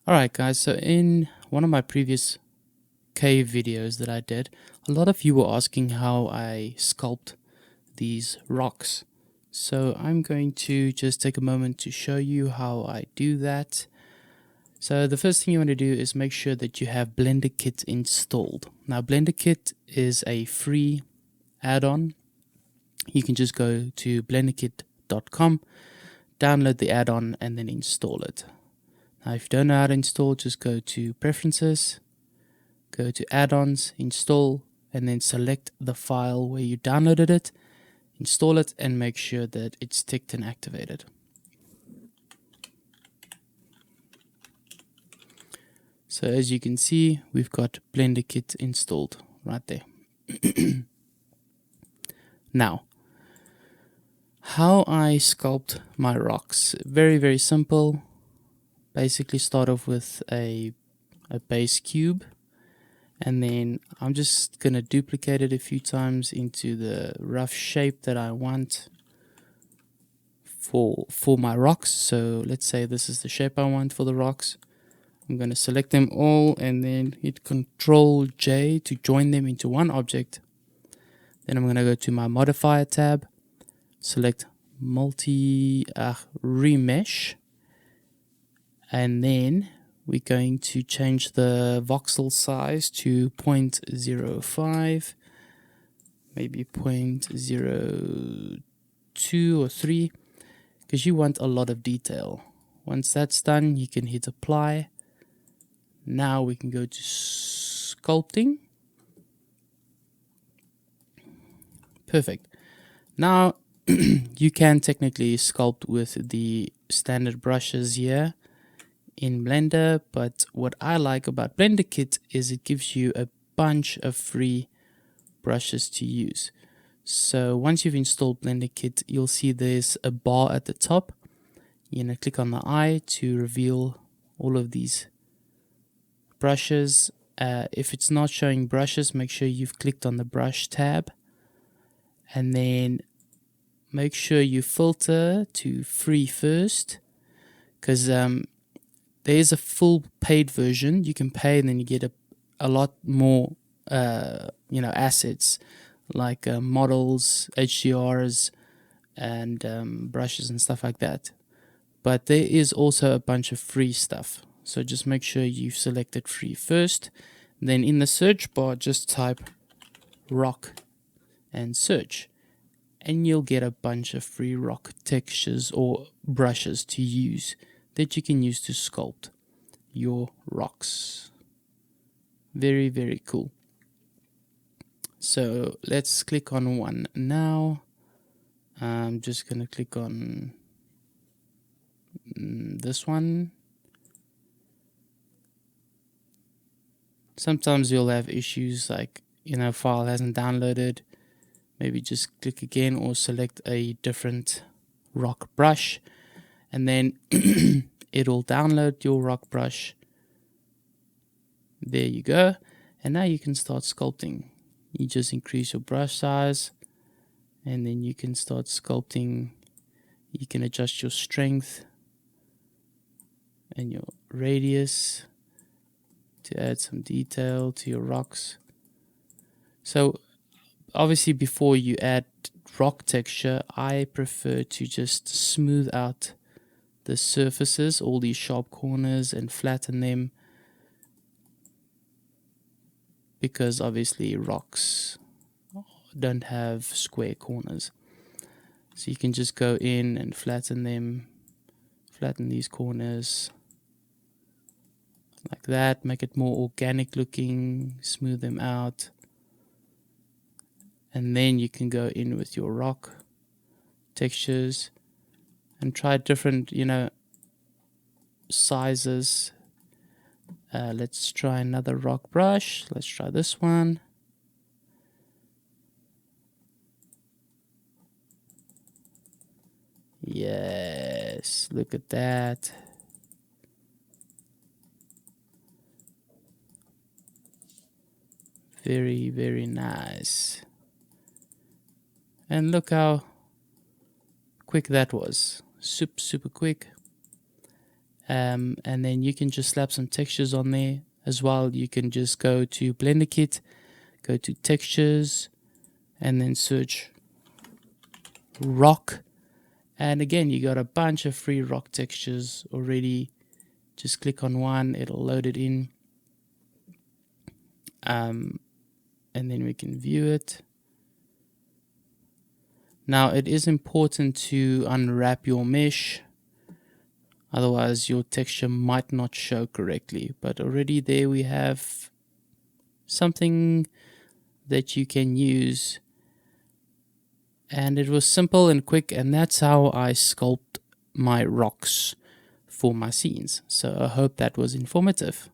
Alright guys, so in one of my previous cave videos that I did, a lot of you were asking how I sculpt these rocks. So I'm going to just take a moment to show you how I do that. So the first thing you want to do is make sure that you have BlenderKit installed. Now BlenderKit is a free add-on. You can just go to blenderkit.com, download the add-on and then install it. Now if you don't know how to install, just go to Preferences, go to Add-ons, Install, and then select the file where you downloaded it, install it, and make sure that it's ticked and activated. So as you can see, we've got BlenderKit installed right there. Now, how I sculpt my rocks, very simple. Basically start off with a base cube, and then I'm just gonna duplicate it a few times into the rough shape that I want for my rocks. So let's say this is the shape I want for the rocks. I'm gonna select them all and then hit Control J to join them into one object. Then I'm gonna go to my modifier tab, select remesh, and then we're going to change the voxel size to 0.05, maybe 0.02 or 3, because you want a lot of detail. Once that's done, you can hit apply. Now we can go to sculpting. Perfect. Now you can technically sculpt with the standard brushes here in Blender, but what I like about BlenderKit is it gives you a bunch of free brushes to use. So once you've installed BlenderKit, you'll see there's a bar at the top. You're going to click on the eye to reveal all of these brushes. If it's not showing brushes, make sure you've clicked on the brush tab, and then make sure you filter to free first, because there is a full paid version. You can pay and then you get a lot more assets like models, HDRs, and brushes and stuff like that. But there is also a bunch of free stuff, so just make sure you've selected free first. Then in the search bar, just type rock and search, and you'll get a bunch of free rock textures or brushes to use that you can use to sculpt your rocks. Very cool. So let's click on one now. I'm just gonna click on this one. Sometimes you'll have issues like, file hasn't downloaded. Maybe just click again or select a different rock brush, and then it'll download your rock brush. There you go. And now you can start sculpting. You just increase your brush size, and then you can start sculpting. You can adjust your strength and your radius to add some detail to your rocks. So obviously before you add rock texture, I prefer to just smooth out the surfaces, all these sharp corners, and flatten them, because obviously rocks don't have square corners. So you can just go in and flatten them, flatten these corners like that, make it more organic looking, smooth them out, and then you can go in with your rock textures and try different sizes. Let's try another rock brush. Let's try this one. Yes, look at that. Very nice. And look how quick that was. Super quick. and then you can just slap some textures on there as well. You can just go to BlenderKit, go to textures, and then search rock. And again, you got a bunch of free rock textures already. Just click on one, it'll load it in. And then we can view it. Now it is important to unwrap your mesh, otherwise your texture might not show correctly. But already there we have something that you can use, and it was simple and quick, and that's how I sculpt my rocks for my scenes. So I hope that was informative.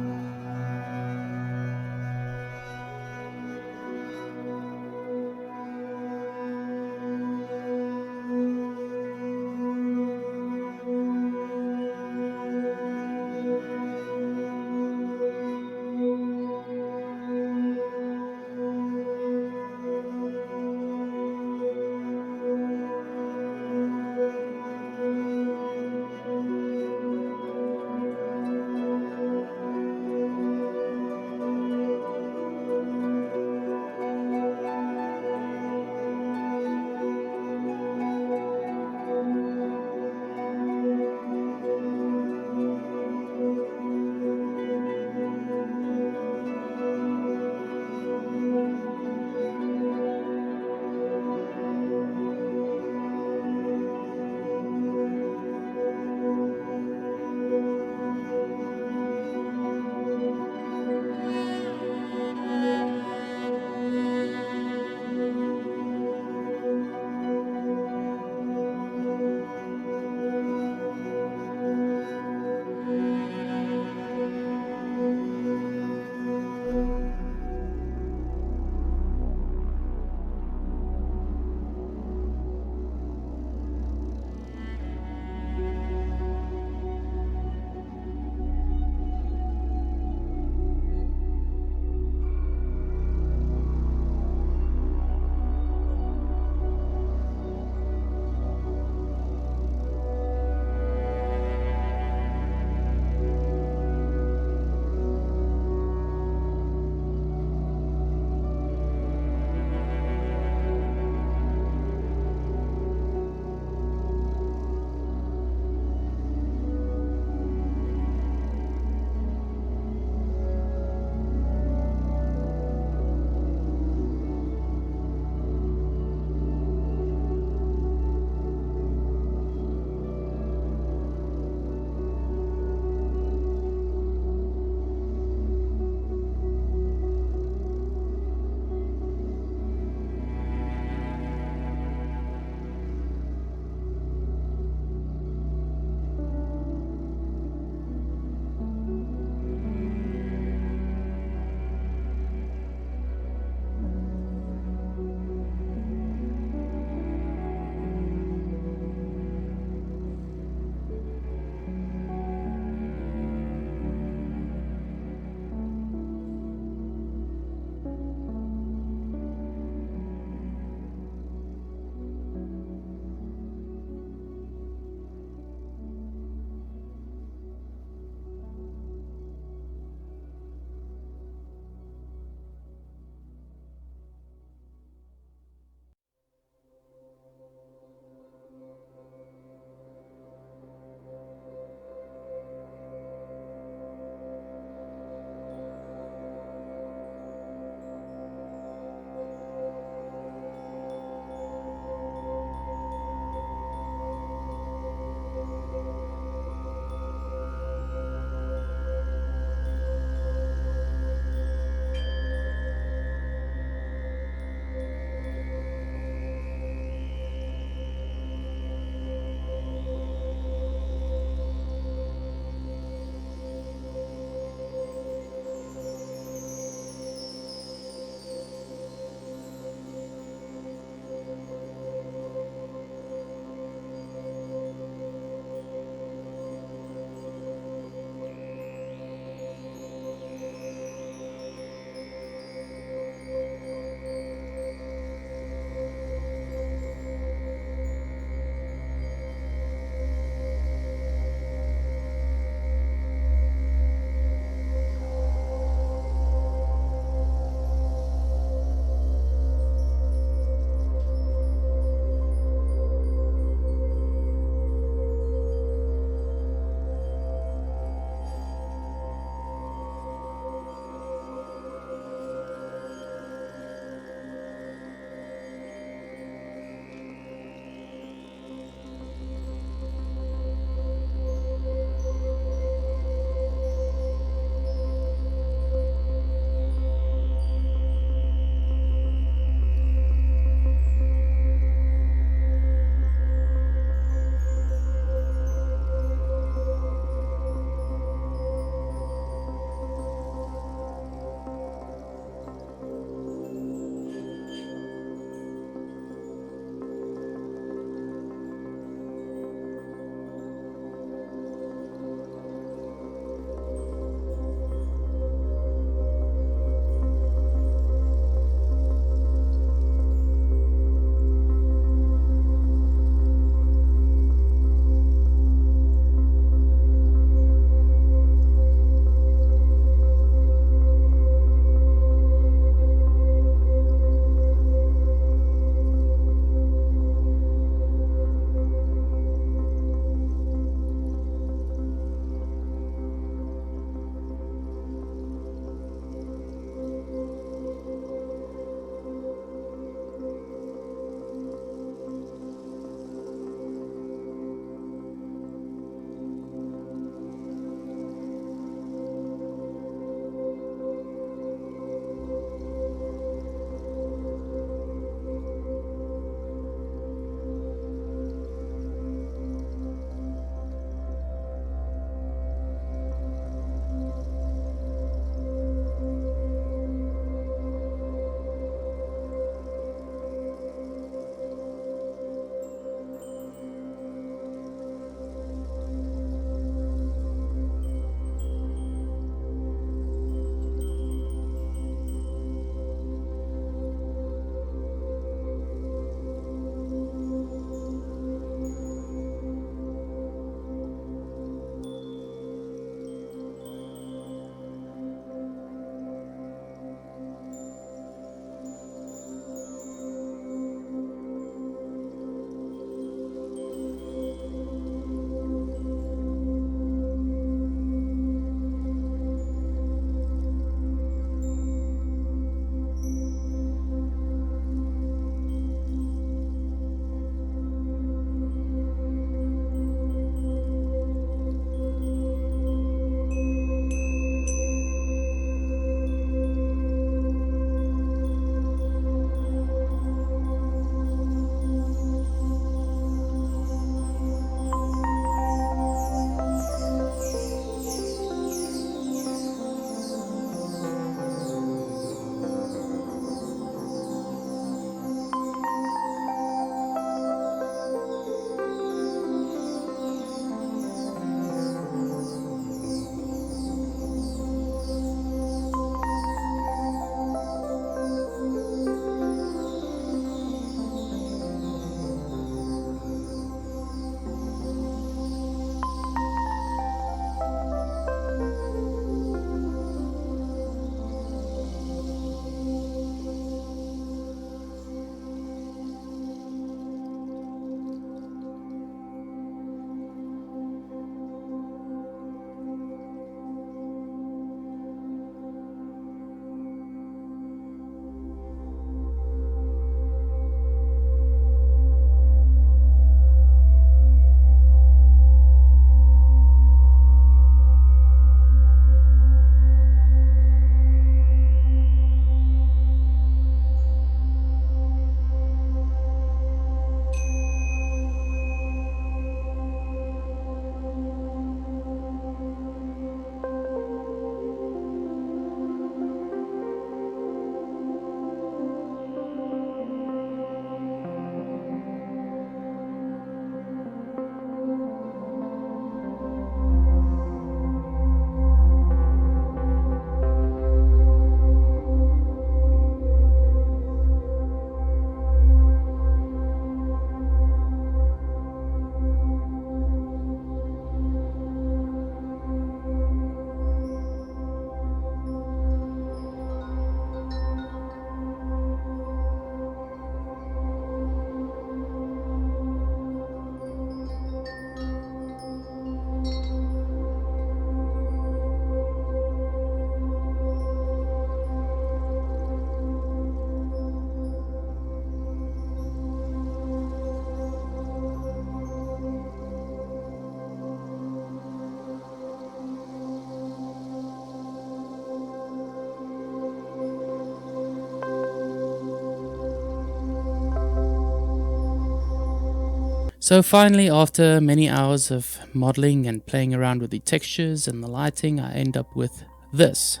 So finally, after many hours of modeling and playing around with the textures and the lighting, I end up with this.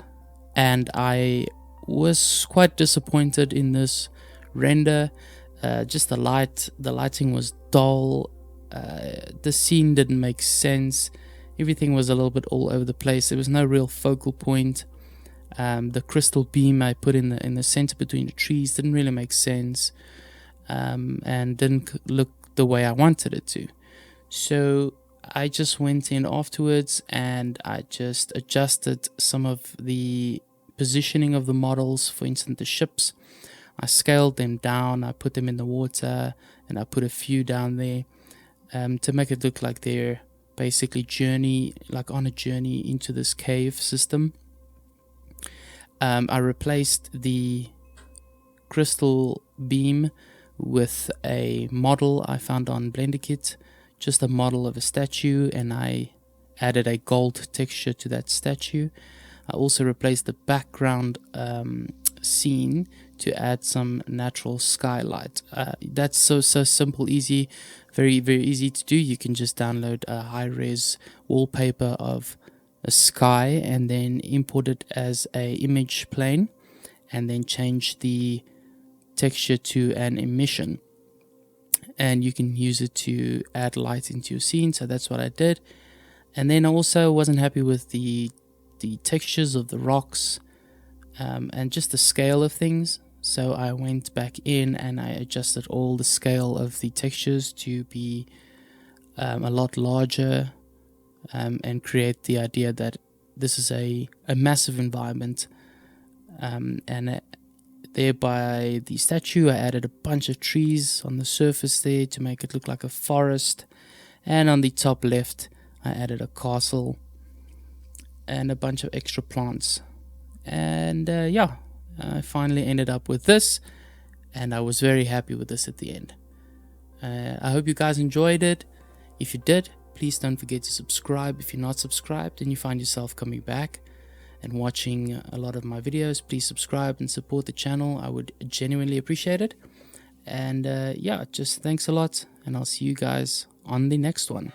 And I was quite disappointed in this render. Just the lighting was dull. The scene didn't make sense. Everything was a little bit all over the place. There was no real focal point. The crystal beam I put in the center between the trees didn't really make sense, and didn't look the way I wanted it to. So I just went in afterwards and I just adjusted some of the positioning of the models. For instance, the ships, I scaled them down, I put them in the water, and I put a few down there, to make it look like they're basically on a journey into this cave system. I replaced the crystal beam with a model I found on BlenderKit, just a model of a statue, and I added a gold texture to that statue. I also replaced the background scene to add some natural skylight. That's so simple, easy, very easy to do. You can just download a high-res wallpaper of a sky and then import it as a image plane, and then change the texture to an emission, and you can use it to add light into your scene. So that's what I did. And then I also wasn't happy with the textures of the rocks, and just the scale of things. So I went back in and I adjusted all the scale of the textures to be a lot larger, and create the idea that this is a massive environment. And there by the statue, I added a bunch of trees on the surface there to make it look like a forest. And on the top left, I added a castle and a bunch of extra plants. And yeah, I finally ended up with this, and I was very happy with this at the end. I hope you guys enjoyed it. If you did, please don't forget to subscribe. If you're not subscribed and you find yourself coming back and watching a lot of my videos, please subscribe and support the channel. I would genuinely appreciate it. And yeah, just thanks a lot, and I'll see you guys on the next one.